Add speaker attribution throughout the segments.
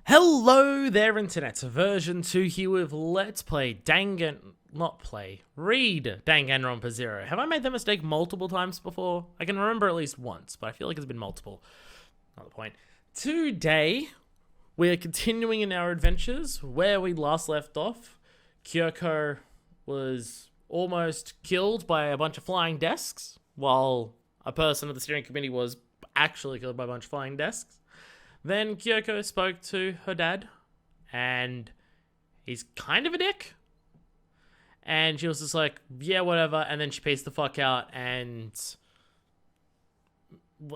Speaker 1: Hello there, Internet. Version 2 here with Let's Play Read Danganronpa Zero. Have I made that mistake multiple times before? I can remember at least once, but I feel like it's been multiple. Not the point. Today, we're continuing in our adventures where we last left off. Kyoko was almost killed by a bunch of flying desks, while a person of the steering committee was actually killed by a bunch of flying desks. Then Kyoko spoke to her dad, and he's kind of a dick. And she was just like, yeah, whatever. And then she pieced the fuck out, and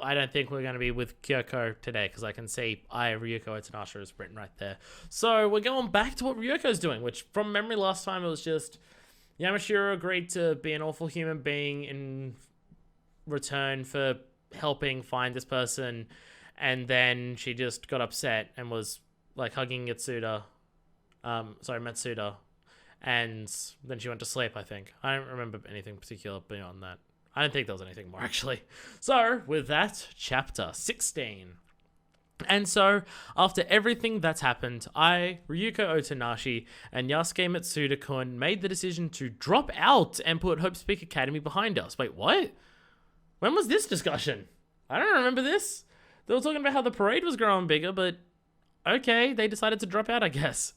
Speaker 1: I don't think we're going to be with Kyoko today, because I can see Ryuko Otanasha is written right there. So we're going back to what Ryuko's doing, which from memory last time it was just Yamashiro agreed to be an awful human being in return for helping find this person. And then she just got upset and was like hugging Matsuda. And then she went to sleep, I think. I don't remember anything particular beyond that. I don't think there was anything more, actually. So, with that, chapter 16. And so, after everything that's happened, Ryuko Otonashi, and Yasuke Matsuda-kun made the decision to drop out and put Hope Speak Academy behind us. Wait, what? When was this discussion? I don't remember this. They were talking about how the parade was growing bigger, but okay, they decided to drop out, I guess.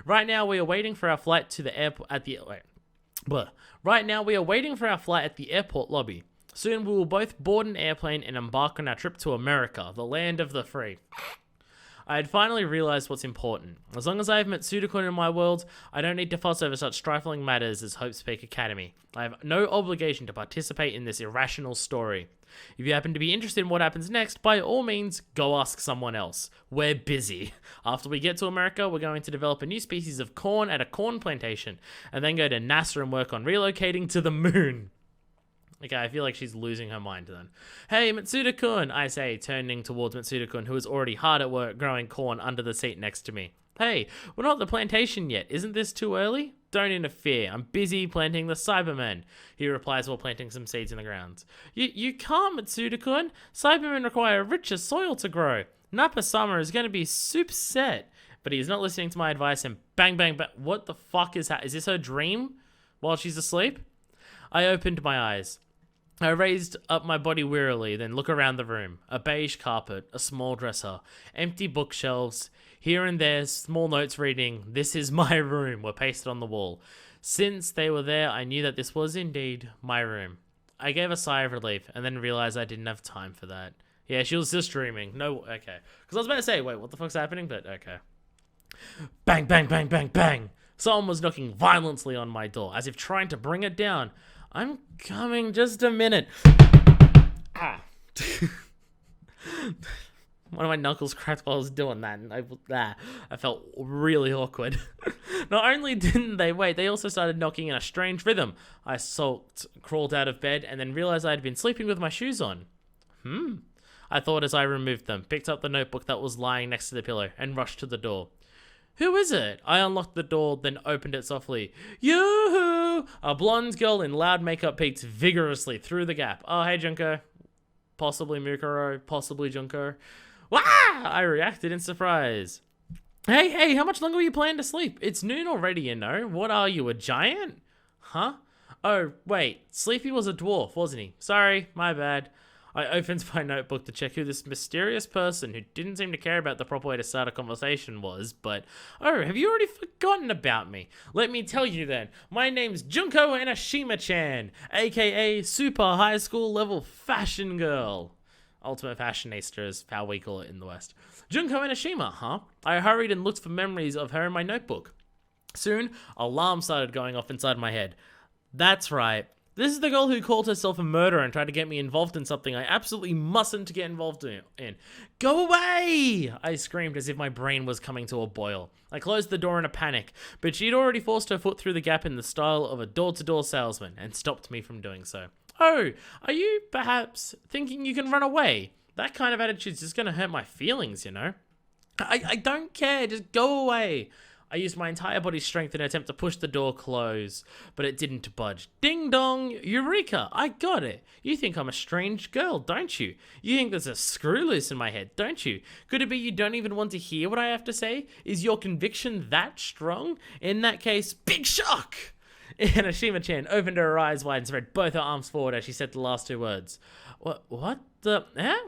Speaker 1: Right now, we are waiting for our flight to the airport Right now, we are waiting for our flight at the airport lobby. Soon, we will both board an airplane and embark on our trip to America, the land of the free. I had finally realized what's important. As long as I have Matsuda-kun in my world, I don't need to fuss over such trifling matters as Hope Speak Academy. I have no obligation to participate in this irrational story. If you happen to be interested in what happens next, by all means, go ask someone else. We're busy. After we get to America, we're going to develop a new species of corn at a corn plantation, and then go to NASA and work on relocating to the moon. Okay, I feel like she's losing her mind then. Hey, Matsuda-kun, I say, turning towards Matsuda-kun, who is already hard at work growing corn under the seat next to me. Hey, we're not at the plantation yet. Isn't this too early? Don't interfere. I'm busy planting the Cybermen, he replies while planting some seeds in the ground. You can't, Matsuda-kun. Cybermen require richer soil to grow. Napa-sama is going to be soup set. But he's not listening to my advice and bang, bang, bang. What the fuck is that? Is this her dream while she's asleep? I opened my eyes. I raised up my body wearily, then look around the room. A beige carpet, a small dresser, empty bookshelves. Here and there, small notes reading, "This is my room," were pasted on the wall. Since they were there, I knew that this was indeed my room. I gave a sigh of relief, and then realized I didn't have time for that. Yeah, she was just dreaming. No, okay. Because I was about to say, wait, what the fuck's happening? But okay. Bang, bang, bang, bang, bang. Someone was knocking violently on my door, as if trying to bring it down. I'm coming, just a minute. Ah. One of my knuckles cracked while I was doing that, and I felt really awkward. Not only didn't they wait, they also started knocking in a strange rhythm. I sulked, crawled out of bed, and then realized I had been sleeping with my shoes on. I thought as I removed them, picked up the notebook that was lying next to the pillow, and rushed to the door. Who is it? I unlocked the door, then opened it softly. Yoo-hoo! A blonde girl in loud makeup peeked vigorously through the gap. Oh, hey, Junko. Possibly Mukuro, possibly Junko. Wah! I reacted in surprise. Hey, how much longer were you planning to sleep? It's noon already, you know. What are you, a giant? Huh? Oh, wait. Sleepy was a dwarf, wasn't he? Sorry, my bad. I opened my notebook to check who this mysterious person who didn't seem to care about the proper way to start a conversation was, but, oh, have you already forgotten about me? Let me tell you then. My name's Junko Anashima-chan, aka Super High School Level Fashion Girl. Ultimate Fashionista is how we call it in the West. Junko Anashima, huh? I hurried and looked for memories of her in my notebook. Soon, alarms started going off inside my head. That's right. This is the girl who called herself a murderer and tried to get me involved in something I absolutely mustn't get involved in. Go away! I screamed as if my brain was coming to a boil. I closed the door in a panic, but she'd already forced her foot through the gap in the style of a door-to-door salesman and stopped me from doing so. Oh, are you perhaps thinking you can run away? That kind of attitude's just gonna hurt my feelings, you know? I don't care, just go away. I used my entire body's strength in an attempt to push the door close, but it didn't budge. Ding dong! Eureka! I got it! You think I'm a strange girl, don't you? You think there's a screw loose in my head, don't you? Could it be you don't even want to hear what I have to say? Is your conviction that strong? In that case, big shock! Inashima-chan opened her eyes wide and spread both her arms forward as she said the last two words. What the?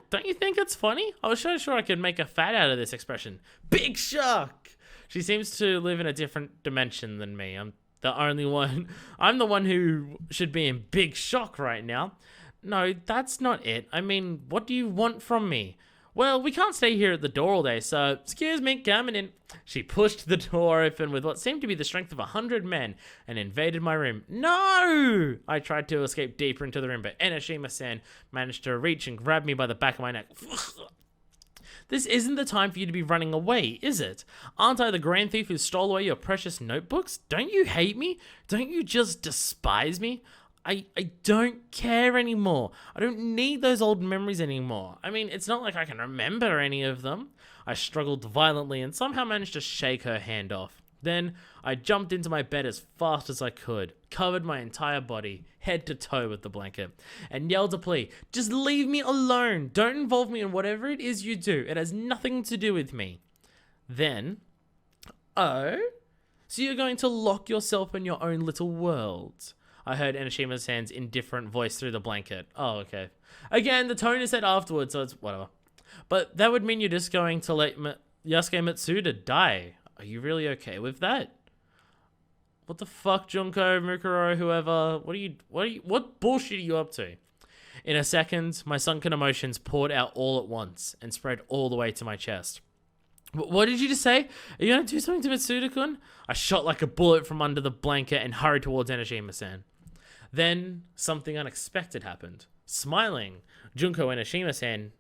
Speaker 1: Don't you think it's funny? I was so sure I could make a fad out of this expression. Big shock! She seems to live in a different dimension than me. I'm the one who should be in big shock right now. No, that's not it. I mean, what do you want from me? Well, we can't stay here at the door all day, so excuse me, coming in. She pushed the door open with what seemed to be the strength of 100 men and invaded my room. No! I tried to escape deeper into the room, but Enoshima-san managed to reach and grab me by the back of my neck. This isn't the time for you to be running away, is it? Aren't I the grand thief who stole away your precious notebooks? Don't you hate me? Don't you just despise me? I don't care anymore. I don't need those old memories anymore. I mean, it's not like I can remember any of them. I struggled violently and somehow managed to shake her hand off. Then I jumped into my bed as fast as I could, covered my entire body, head to toe with the blanket, and yelled a plea. Just leave me alone. Don't involve me in whatever it is you do. It has nothing to do with me. Then, oh, so you're going to lock yourself in your own little world? I heard Enoshima's indifferent voice through the blanket. Oh, okay. Again, the tone is set afterwards, so it's whatever. But that would mean you're just going to let Yasuke Matsuda die. Are you really okay with that? What the fuck, Junko, Mukuro, whoever? What bullshit are you up to? In a second, my sunken emotions poured out all at once and spread all the way to my chest. What did you just say? Are you going to do something to Mitsuda-kun? I shot like a bullet from under the blanket and hurried towards Enoshima-san. Then, something unexpected happened. Smiling, Junko Enoshima-san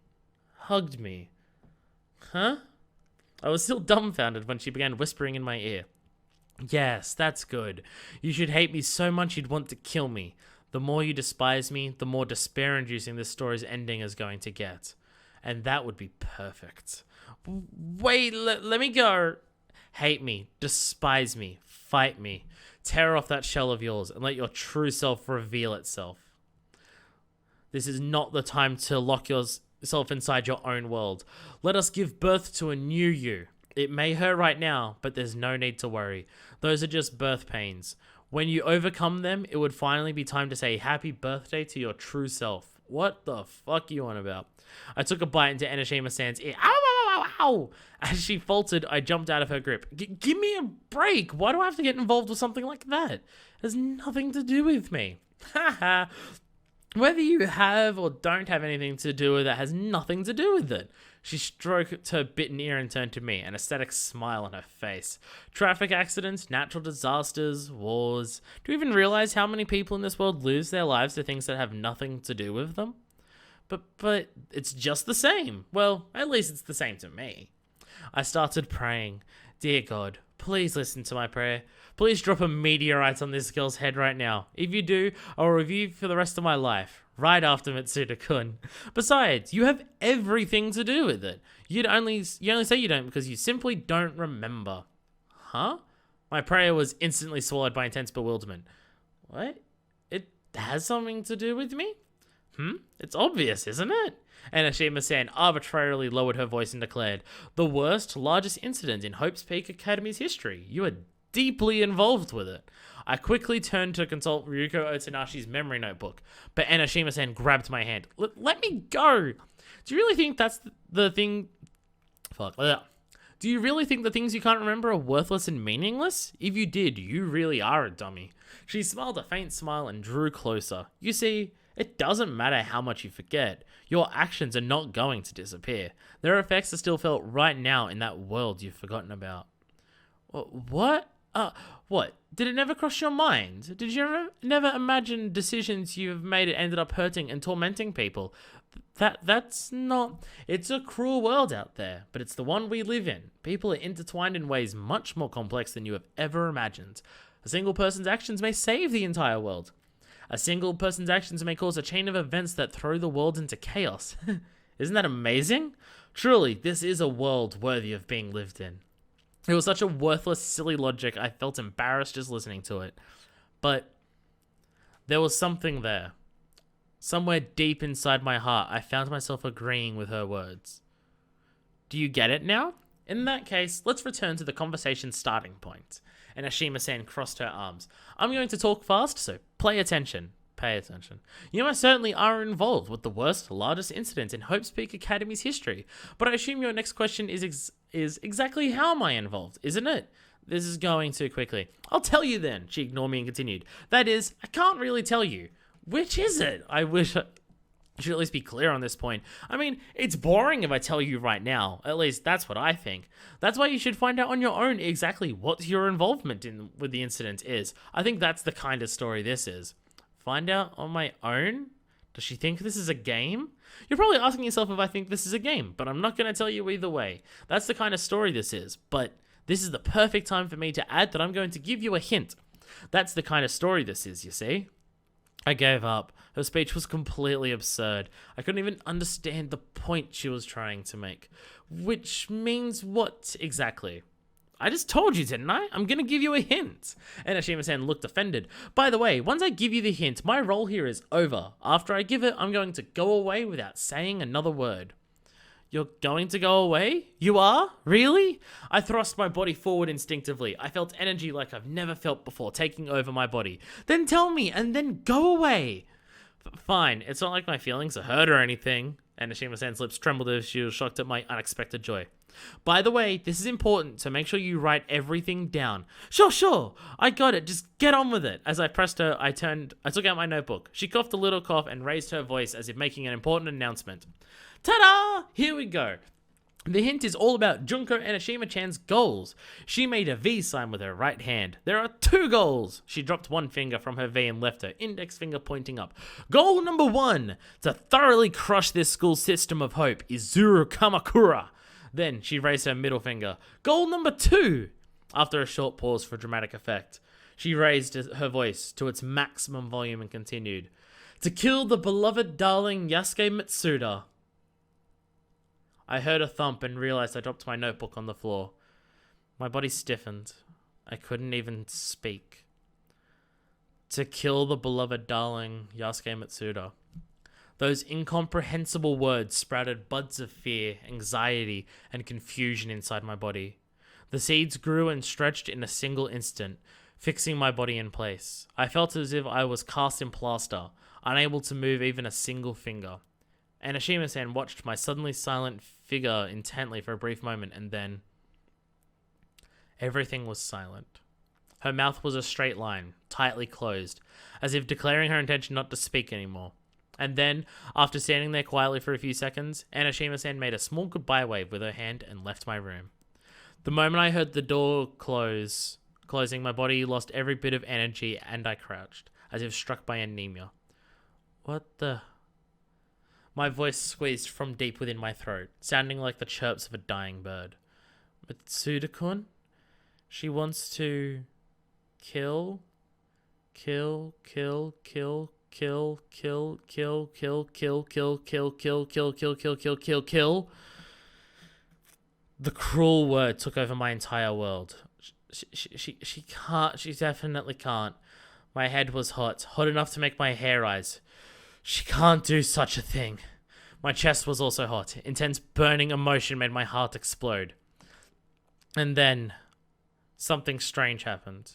Speaker 1: hugged me. Huh? I was still dumbfounded when she began whispering in my ear. Yes, that's good. You should hate me so much you'd want to kill me. The more you despise me, the more despair-inducing this story's ending is going to get. And that would be perfect. Wait, let me go. Hate me, despise me, fight me. Tear off that shell of yours and let your true self reveal itself. This is not the time to lock yourself inside your own world. Let us give birth to a new you. It may hurt right now, but there's no need to worry. Those are just birth pains. When you overcome them, it would finally be time to say happy birthday to your true self. What the fuck you on about? I took a bite into Enoshima-san's ear. Ow, ow, ow, ow! As she faltered, I jumped out of her grip. Give me a break. Why do I have to get involved with something like that? It has nothing to do with me. Haha. Whether you have or don't have anything to do with it has nothing to do with it. She stroked her bitten ear and turned to me, an ecstatic smile on her face. Traffic accidents, natural disasters, wars. Do you even realize how many people in this world lose their lives to things that have nothing to do with them? But it's just the same. Well, at least it's the same to me. I started praying. Dear God, please listen to my prayer. Please drop a meteorite on this girl's head right now. If you do, I'll review for the rest of my life. Right after Mitsuda-kun. Besides, you have everything to do with it. You only say you don't because you simply don't remember. Huh? My prayer was instantly swallowed by intense bewilderment. What? It has something to do with me? It's obvious, isn't it? Enoshima-san arbitrarily lowered her voice and declared, the worst, largest incident in Hope's Peak Academy's history. You are deeply involved with it. I quickly turned to consult Ryuko Otonashi's memory notebook, but Enoshima-san grabbed my hand. Let me go! Do you really think that's the thing... Do you really think the things you can't remember are worthless and meaningless? If you did, you really are a dummy. She smiled a faint smile and drew closer. You see, it doesn't matter how much you forget. Your actions are not going to disappear. Their effects are still felt right now in that world you've forgotten about. What? What? Did it never cross your mind? Did you never imagine decisions you've made that ended up hurting and tormenting people? That's not... It's a cruel world out there, but it's the one we live in. People are intertwined in ways much more complex than you have ever imagined. A single person's actions may save the entire world. A single person's actions may cause a chain of events that throw the world into chaos. Isn't that amazing? Truly, this is a world worthy of being lived in. It was such a worthless, silly logic, I felt embarrassed just listening to it. But there was something there. Somewhere deep inside my heart, I found myself agreeing with her words. Do you get it now? In that case, let's return to the conversation's starting point. And Ashima-san crossed her arms. I'm going to talk fast, so pay attention. Pay attention. You most certainly are involved with the worst, largest incident in Hope's Peak Academy's history, but I assume your next question is exactly how am I involved, isn't it? This is going too quickly. I'll tell you then, she ignored me and continued. That is, I can't really tell you. Which is it? I wish I should at least be clear on this point. I mean, it's boring if I tell you right now. At least that's what I think. That's why you should find out on your own exactly what your involvement with the incident is. I think that's the kind of story this is. Find out on my own? Does she think this is a game? You're probably asking yourself if I think this is a game, but I'm not going to tell you either way. That's the kind of story this is, but this is the perfect time for me to add that I'm going to give you a hint. That's the kind of story this is, you see? I gave up. Her speech was completely absurd. I couldn't even understand the point she was trying to make. Which means what exactly? I just told you, didn't I? I'm going to give you a hint. And Ashima-san looked offended. By the way, once I give you the hint, my role here is over. After I give it, I'm going to go away without saying another word. You're going to go away? You are? Really? I thrust my body forward instinctively. I felt energy like I've never felt before taking over my body. Then tell me, and then go away. Fine. It's not like my feelings are hurt or anything. And Ashima-san's lips trembled as she was shocked at my unexpected joy. By the way, this is important, so make sure you write everything down. Sure. I got it. Just get on with it. As I pressed her, I took out my notebook. She coughed a little cough and raised her voice as if making an important announcement. Ta-da! Here we go. The hint is all about Junko and Ashima-chan's goals. She made a V sign with her right hand. There are 2 goals. She dropped one finger from her V and left her index finger pointing up. Goal number 1, to thoroughly crush this school system of hope, Izuru Kamakura. Then she raised her middle finger. Goal number 2. After a short pause for dramatic effect, she raised her voice to its maximum volume and continued. To kill the beloved darling Yasuke Mitsuda. I heard a thump and realized I dropped my notebook on the floor. My body stiffened. I couldn't even speak. To kill the beloved darling Yasuke Mitsuda. Those incomprehensible words sprouted buds of fear, anxiety, and confusion inside my body. The seeds grew and stretched in a single instant, fixing my body in place. I felt as if I was cast in plaster, unable to move even a single finger. And Ashima-san watched my suddenly silent figure intently for a brief moment, and then everything was silent. Her mouth was a straight line, tightly closed, as if declaring her intention not to speak anymore. And then, after standing there quietly for a few seconds, Ashima-san made a small goodbye wave with her hand and left my room. The moment I heard the door closing, my body lost every bit of energy and I crouched, as if struck by anemia. What the... My voice squeezed from deep within my throat, sounding like the chirps of a dying bird. Mitsuda-kun? She wants to... kill, kill, kill, kill, kill, kill, kill, kill, kill, kill, kill, kill, kill, kill, kill, kill, kill, kill. The cruel word took over my entire world. She can't. She definitely can't. My head was hot enough to make my hair rise. She can't do such a thing. My chest was also hot. Intense burning emotion made my heart explode. And then, something strange happened.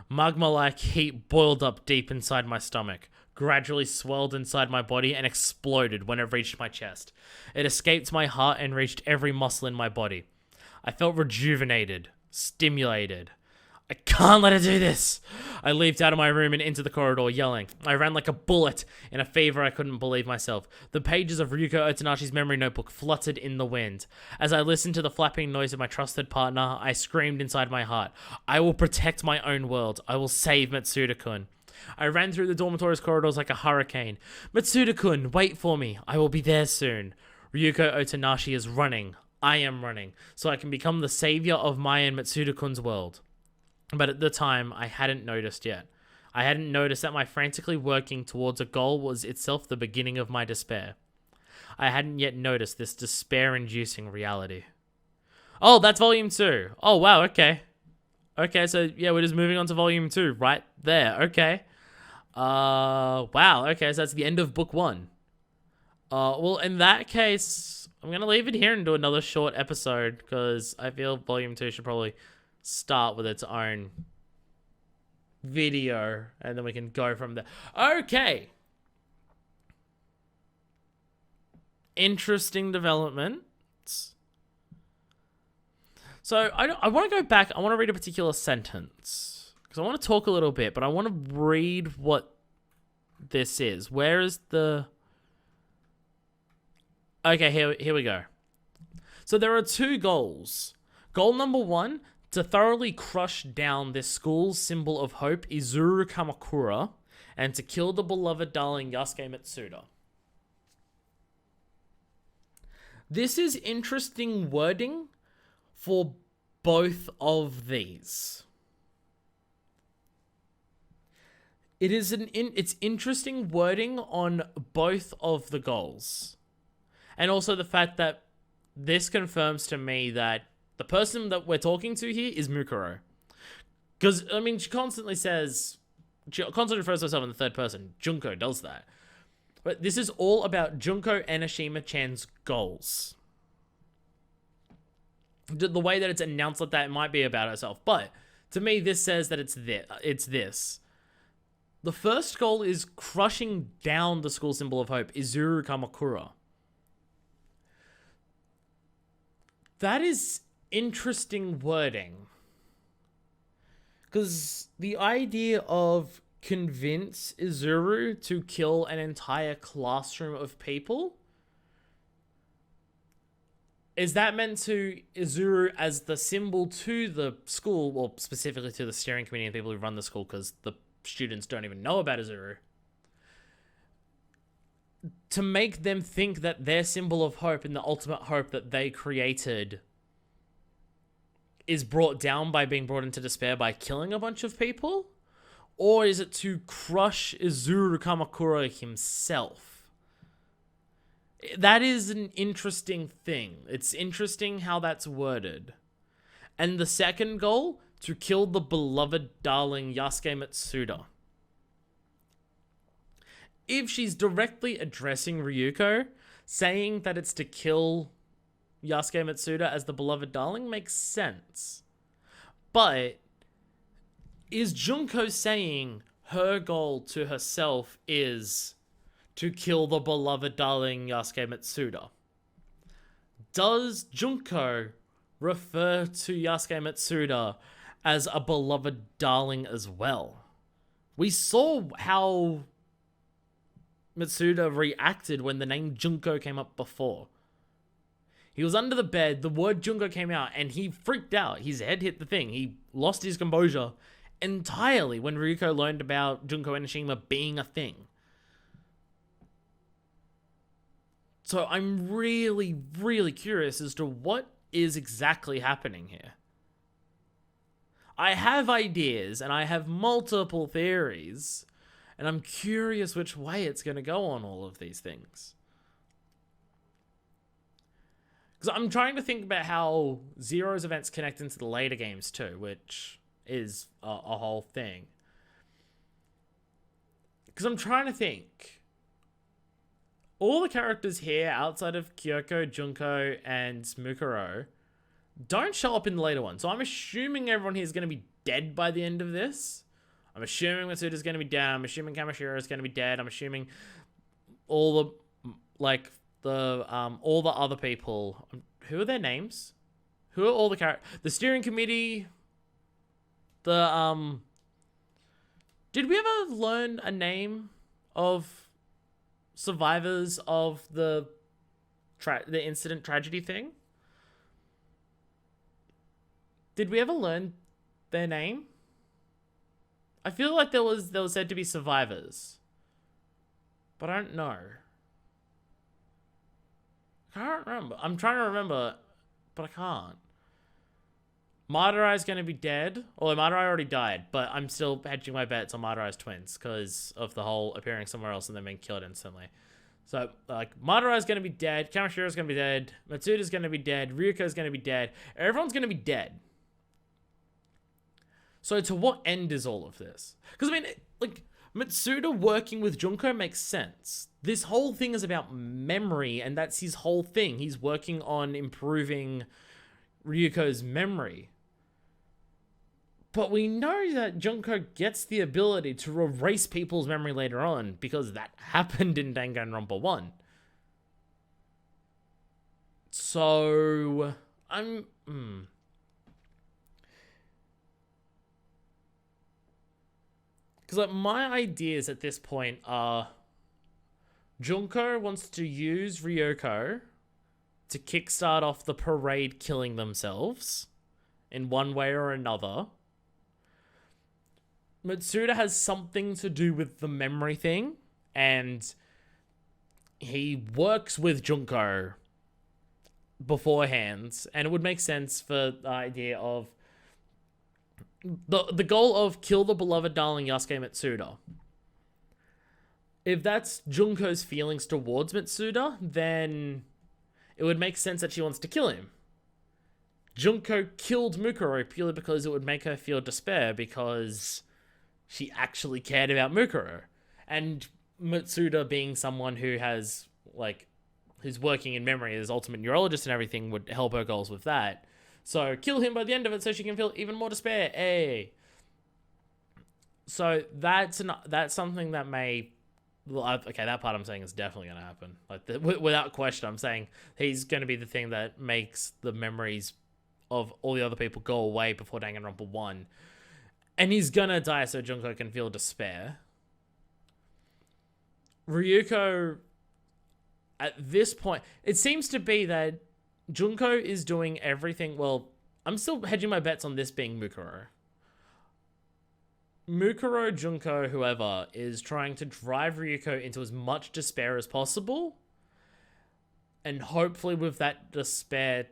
Speaker 1: Magma-like heat boiled up deep inside my stomach, gradually swelled inside my body and exploded when it reached my chest. It escaped my heart and reached every muscle in my body. I felt rejuvenated, stimulated. I can't let her do this. I leaped out of my room and into the corridor, yelling. I ran like a bullet. In a fever, I couldn't believe myself. The pages of Ryuko Otonashi's memory notebook fluttered in the wind. As I listened to the flapping noise of my trusted partner, I screamed inside my heart. I will protect my own world. I will save Mitsuda-kun. I ran through the dormitory's corridors like a hurricane. Mitsuda-kun, wait for me. I will be there soon. Ryuko Otonashi is running. I am running, so I can become the savior of my and Mitsuda-kun's world. But at the time, I hadn't noticed yet. I hadn't noticed that my frantically working towards a goal was itself the beginning of my despair. I hadn't yet noticed this despair-inducing reality. Oh, that's volume 2. Oh, wow, okay. Okay, so yeah, we're just moving on to volume 2 right there. Okay. Wow, okay, so that's the end of book 1. Well, in that case, I'm gonna leave it here and do another short episode, because I feel volume 2 should probably start with its own video, and then we can go from there. Okay. Interesting developments. So I want to go back. I want to read a particular sentence because I want to talk a little bit, but I want to read what this is. Where is the... Okay, here we go. So there are 2 goals. Goal number 1, to thoroughly crush down this school's symbol of hope, Izuru Kamakura, and to kill the beloved darling Yasuke Mitsuda. This is interesting wording for both of these. It's interesting wording on both of the goals. And also the fact that this confirms to me that the person that we're talking to here is Mukuro. Because, I mean, she constantly refers to herself in the third person. Junko does that. But this is all about Junko Enoshima-chan's goals. The way that it's announced like that, it might be about herself. But to me, this says that it's this. The first goal is crushing down the school symbol of hope, Izuru Kamakura. That is interesting wording. Because the idea of convince Izuru to kill an entire classroom of people, is that meant to Izuru as the symbol to the school, or specifically to the steering committee and people who run the school, because the students don't even know about Izuru, to make them think that their symbol of hope and the ultimate hope that they created is brought down by being brought into despair by killing a bunch of people? Or is it to crush Izuru Kamakura himself? That is an interesting thing. It's interesting how that's worded. And the second goal, to kill the beloved darling Yasuke Mitsuda. If she's directly addressing Ryuko, saying that it's to kill Yasuke Mitsuda as the beloved darling makes sense. But is Junko saying her goal to herself is to kill the beloved darling Yasuke Mitsuda? Does Junko refer to Yasuke Mitsuda as a beloved darling as well? We saw how Mitsuda reacted when the name Junko came up before. He was under the bed, the word Junko came out, and he freaked out. His head hit the thing. He lost his composure entirely when Ryuko learned about Junko Enoshima being a thing. So I'm really, really curious as to what is exactly happening here. I have ideas, and I have multiple theories, and I'm curious which way it's going to go on all of these things. Because I'm trying to think about how Zero's events connect into the later games too, which is a whole thing. Because I'm trying to think. All the characters here, outside of Kyoko, Junko, and Mukuro, don't show up in the later one. So I'm assuming everyone here is going to be dead by the end of this. I'm assuming Mitsuda's going to be dead. I'm assuming Kamashiro is going to be dead. I'm assuming all the other people. Who are their names? Who are all the characters? The steering committee. Did we ever learn a name of survivors of the incident tragedy thing? Did we ever learn their name? I feel like there was said to be survivors, but I don't know. I can't remember. I'm trying to remember, but I can't. Madarai's going to be dead. Although Madarai already died, but I'm still hedging my bets on Madarai's twins because of the whole appearing somewhere else and then being killed instantly. So, like, Madarai's gonna be dead, Kamoshiro's gonna be dead, Matsuda's gonna be dead, Ryuko's gonna be dead, everyone's gonna be dead. So, to what end is all of this? Because, I mean, like, Matsuda working with Junko makes sense. This whole thing is about memory, and that's his whole thing. He's working on improving Ryuko's memory. But we know that Junko gets the ability to erase people's memory later on, because that happened in Danganronpa 1. So, because, like, my ideas at this point are Junko wants to use Ryuko to kickstart off the parade killing themselves in one way or another. Matsuda has something to do with the memory thing, and he works with Junko beforehand, and it would make sense for the idea of the goal of kill the beloved darling Yasuke Matsuda. If that's Junko's feelings towards Matsuda, then it would make sense that she wants to kill him. Junko killed Mukuro purely because it would make her feel despair, because she actually cared about Mukuro. And Matsuda, being someone who has, like, who's working in memory as ultimate neurologist and everything, would help her goals with that. So kill him by the end of it so she can feel even more despair. Hey. So that's something that may... Okay, that part I'm saying is definitely going to happen. Like, without question, I'm saying he's going to be the thing that makes the memories of all the other people go away before Danganronpa 1. And he's going to die so Junko can feel despair. Ryuko, at this point, it seems to be that Junko is doing everything... Well, I'm still hedging my bets on this being Mukuro. Mukuro, Junko, whoever, is trying to drive Ryuko into as much despair as possible. And hopefully with that despair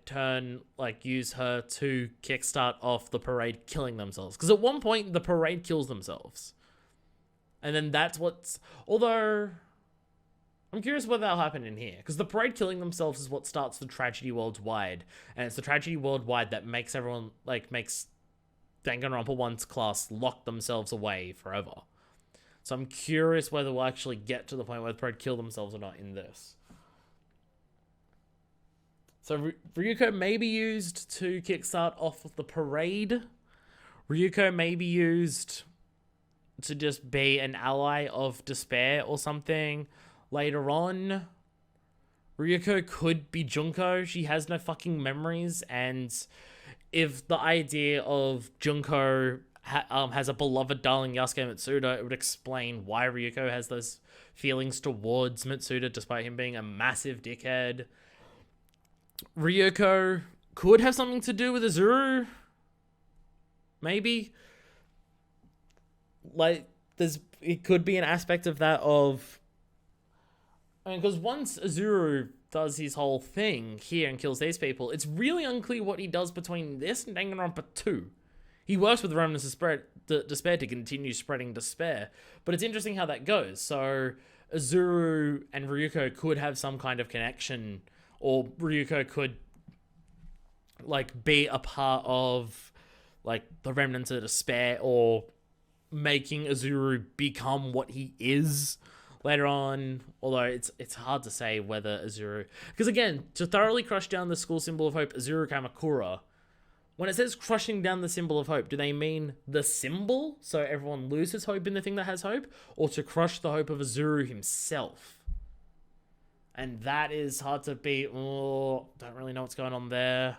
Speaker 1: use her to kickstart off the parade killing themselves. Because at one point, the parade kills themselves. And then that's what's... Although... I'm curious whether that'll happen in here. Because the parade killing themselves is what starts the tragedy worldwide. And it's the tragedy worldwide that makes everyone... makes Danganronpa 1's class lock themselves away forever. So I'm curious whether we'll actually get to the point where the parade kill themselves or not in this. So Ryuko may be used to kickstart off the parade. Ryuko may be used to just be an ally of despair or something later on. Ryuko could be Junko. She has no fucking memories, and if the idea of Junko has a beloved darling Yasuke Matsuda, it would explain why Ryuko has those feelings towards Matsuda despite him being a massive dickhead. Ryuko could have something to do with Azuru. Maybe. Like, it could be an aspect of that of... I mean, because once Azuru does his whole thing here and kills these people, it's really unclear what he does between this and Danganronpa 2. He works with the remnants of despair to continue spreading despair, but it's interesting how that goes. So Azuru and Ryuko could have some kind of connection, or Ryuko could be a part of the remnants of despair, or making Azuru become what he is later on. Although it's hard to say whether Azuru... Because again, to thoroughly crush down the school symbol of hope, Azuru Kamakura, when it says crushing down the symbol of hope, do they mean the symbol, so everyone loses hope in the thing that has hope? Or to crush the hope of Azuru himself? And that is hard to be... Oh, don't really know what's going on there.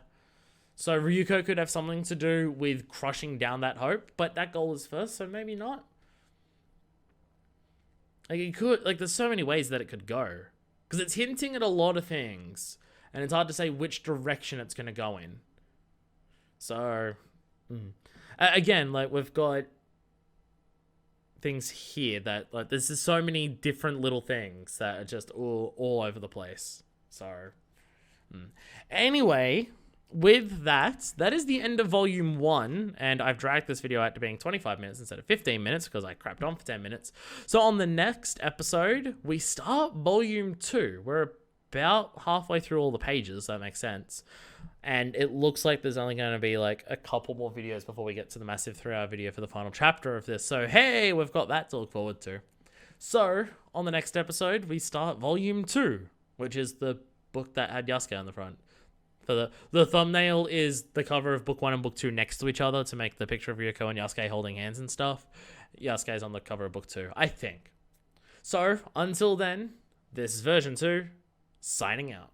Speaker 1: So Ryuko could have something to do with crushing down that hope, but that goal is first, so maybe not. It could... there's so many ways that it could go. Because it's hinting at a lot of things, and it's hard to say which direction it's going to go in. So, again, we've got things here that, there's just so many different little things that are just all over the place. So, anyway, with that, that is the end of volume 1, and I've dragged this video out to being 25 minutes instead of 15 minutes because I crapped on for 10 minutes. So on the next episode, we start volume 2. We're about halfway through all the pages, that makes sense. And it looks like there's only going to be like a couple more videos before we get to the massive 3-hour video for the final chapter of this. So hey, we've got that to look forward to. So on the next episode, we start volume 2, which is the book that had Yasuke on the front. For the thumbnail is the cover of book 1 and book 2 next to each other to make the picture of Ryuko and Yasuke holding hands and stuff. Yasuke's on the cover of book 2, I think. So until then, this is version 2, signing out.